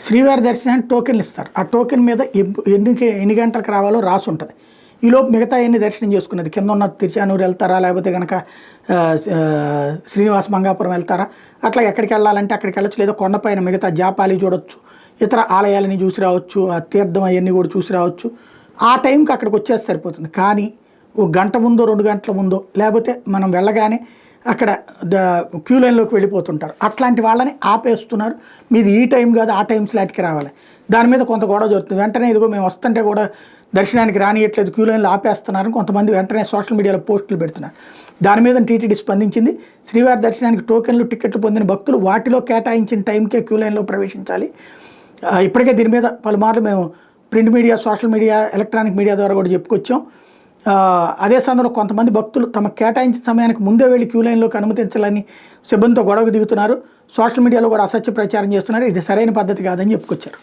శ్రీవారి దర్శనానికి టోకెన్లు ఇస్తారు. ఆ టోకెన్ మీద ఎన్ని గంటలకు రావాలో రాసి ఉంటుంది. ఈలోపు మిగతా ఎన్ని దర్శనం చేసుకునేది. కింద ఉన్న తిరుచానూరు వెళ్తారా, లేకపోతే కనుక శ్రీనివాస మంగాపురం వెళ్తారా, అట్లా ఎక్కడికి వెళ్ళాలంటే అక్కడికి వెళ్ళచ్చు. లేదా కొండపైన మిగతా జాపాలి చూడొచ్చు, ఇతర ఆలయాలని చూసి రావచ్చు, ఆ తీర్థం అవన్నీ కూడా చూసి రావచ్చు. ఆ టైంకి అక్కడికి వచ్చేసి సరిపోతుంది. కానీ ఒక గంట ముందో 2 గంటల ముందో లేకపోతే మనం వెళ్ళగానే అక్కడ క్యూ లైన్లోకి వెళ్ళిపోతుంటారు. అట్లాంటి వాళ్ళని ఆపేస్తున్నారు. మీది ఈ టైం కాదు, ఆ టైం స్లాట్కి రావాలి. దాని మీద కొంత గొడవ జరుగుతుంది. వెంటనే ఇదిగో మేము వస్తుంటే కూడా దర్శనానికి రానియట్లేదు, క్యూ లైన్లో ఆపేస్తున్నారని కొంతమంది వెంటనే సోషల్ మీడియాలో పోస్టులు పెడుతున్నారు. దాని మీద టీటీడీ స్పందించింది. శ్రీవారి దర్శనానికి టోకెన్లు, టికెట్లు పొందిన భక్తులు వాటిలో కేటాయించిన టైంకే క్యూ లైన్లో ప్రవేశించాలి. ఇప్పటికే దీని మీద పలుమార్లు మేము print media, social media, electronic media ద్వారా కూడా చెప్పుకొచ్చాం. అదే సందర్భంలో కొంతమంది భక్తులు తమ కేటాయించిన సమయానికి ముందే వెళ్ళి క్యూ లైన్లోకి అనుమతించాలని సిబ్బందితో గొడవకు దిగుతున్నారు. సోషల్ మీడియాలో కూడా అసత్య ప్రచారం చేస్తున్నారు. ఇది సరైన పద్ధతి కాదని చెప్పుకొచ్చారు.